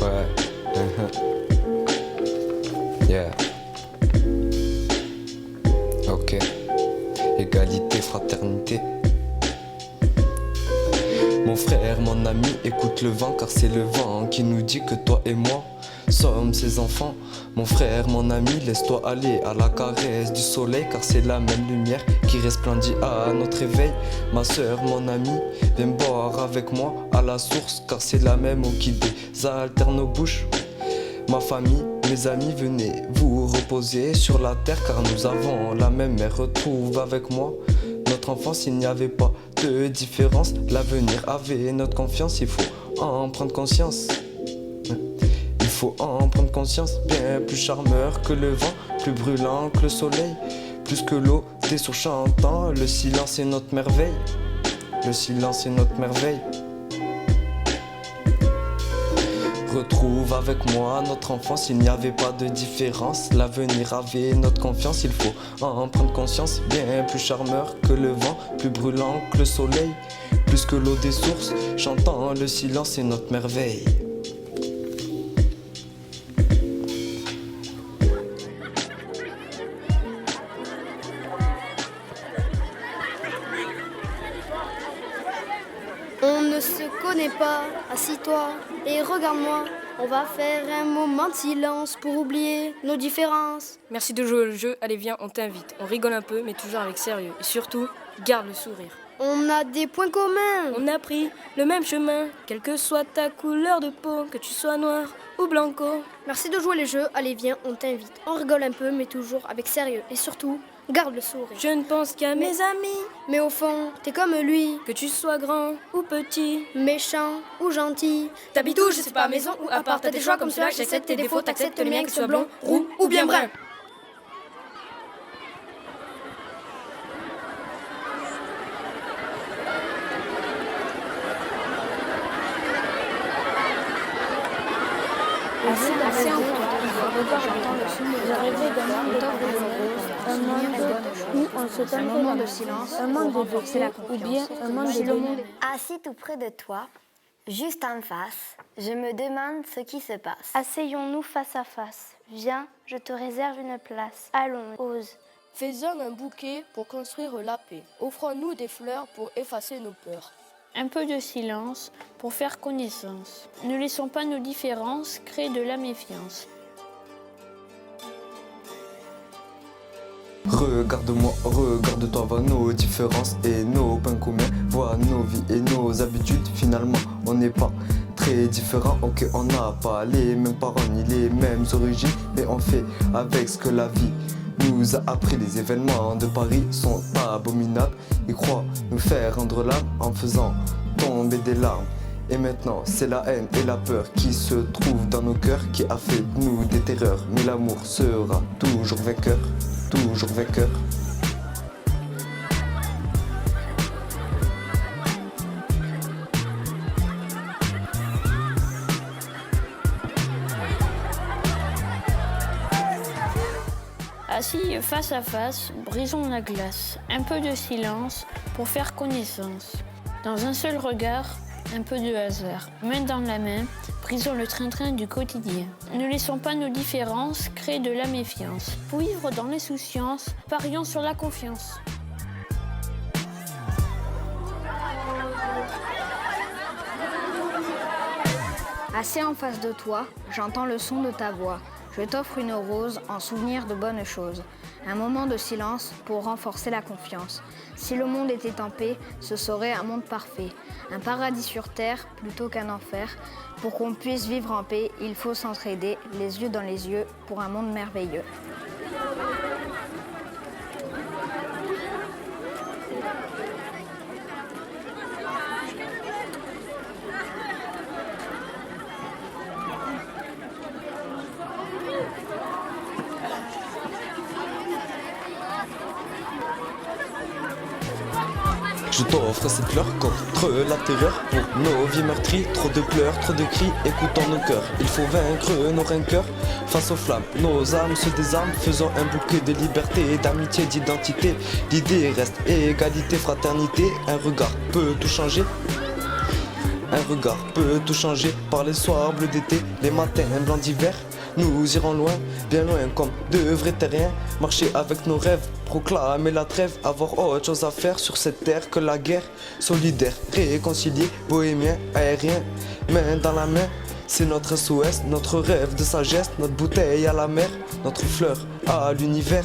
Ouais. Yeah. Ok. Égalité, fraternité. Mon frère, mon ami, écoute le vent car c'est le vent qui nous dit que toi et moi sommes ses enfants. Mon frère, mon ami, laisse-toi aller à la caresse du soleil car c'est la même lumière qui resplendit à notre éveil. Ma soeur, mon ami, viens boire avec moi à la source car c'est la même eau qui désaltère nos bouches. Ma famille, mes amis, venez vous reposer sur la terre car nous avons la même mère. Retrouve avec moi notre enfance, il n'y avait pas de différence. L'avenir avait notre confiance, il faut en prendre conscience. Il faut en prendre conscience, bien plus charmeur que le vent, plus brûlant que le soleil, plus que l'eau des sourds chantants. Le silence est notre merveille, le silence est notre merveille. Retrouve avec moi notre enfance, il n'y avait pas de différence. L'avenir avait notre confiance, il faut en prendre conscience. Bien plus charmeur que le vent, plus brûlant que le soleil, plus que l'eau des sources, chantant le silence est notre merveille. On ne se connaît pas, assis-toi et regarde-moi. On va faire un moment de silence pour oublier nos différences. Merci de jouer au jeu, allez viens, on t'invite. On rigole un peu, mais toujours avec sérieux. Et surtout, garde le sourire. On a des points communs. On a pris le même chemin, quelle que soit ta couleur de peau, que tu sois noir ou blanco. Merci de jouer les jeux, allez viens, on t'invite. On rigole un peu, mais toujours avec sérieux. Et surtout, garde le sourire. Je ne pense qu'à mes amis. Mais au fond, t'es comme lui. Que tu sois grand ou petit, Méchant ou gentil. t'habites où, je sais pas, maison ou appart. T'as des choix comme cela, j'accepte tes défauts, t'acceptes les miens, que tu sois blond, roux ou bien brun. Assez en il faut revoir j'entends le son de arriver d'un monde de un monde où on se donne un moment de silence, un monde de vérité ou bien un monde de déni. Assis tout près de toi, juste en face, je me demande ce qui se passe. Asseyons-nous face à face. Viens, je te réserve une place. Allons, ose. Faisons un bouquet pour construire la paix. Offrons-nous des fleurs pour effacer nos peurs. Un peu de silence pour faire connaissance. Ne laissons pas nos différences créer de la méfiance. Regarde-moi, regarde-toi, vois nos différences et nos points communs. Vois nos vies et nos habitudes, finalement on n'est pas très différents. Ok, on n'a pas les mêmes parents ni les mêmes origines, mais on fait avec ce que la vie nous a appris. Les événements de Paris sont pas abominables. Ils croient nous faire rendre l'âme en faisant tomber des larmes. Et maintenant c'est la haine et la peur qui se trouvent dans nos cœurs, qui a fait de nous des terreurs. Mais l'amour sera toujours vainqueur, toujours vainqueur. Assis face à face, brisons la glace. Un peu de silence pour faire connaissance. Dans un seul regard, un peu de hasard. Main dans la main, brisons le train-train du quotidien. Ne laissons pas nos différences créer de la méfiance. Pour vivre dans l'insouciance, parions sur la confiance. Assis en face de toi, j'entends le son de ta voix. Je t'offre une rose en souvenir de bonnes choses. Un moment de silence pour renforcer la confiance. Si le monde était en paix, ce serait un monde parfait. Un paradis sur terre plutôt qu'un enfer. Pour qu'on puisse vivre en paix, il faut s'entraider, les yeux dans les yeux, pour un monde merveilleux. Je t'offre cette fleur contre la terreur pour nos vies meurtries. Trop de pleurs, trop de cris, écoutons nos cœurs. Il faut vaincre nos rancœurs face aux flammes. Nos âmes se désarment, faisons un bouquet de liberté, d'amitié, d'identité. L'idée reste égalité, fraternité. Un regard peut tout changer. Un regard peut tout changer. Par les soirs bleus d'été, les matins blancs d'hiver. Nous irons loin, bien loin comme de vrais terriens. Marcher avec nos rêves, proclamer la trêve. Avoir autre chose à faire sur cette terre que la guerre. Solidaire, réconcilié, bohémien, aérien, main dans la main. C'est notre SOS, notre rêve de sagesse. Notre bouteille à la mer, notre fleur à l'univers.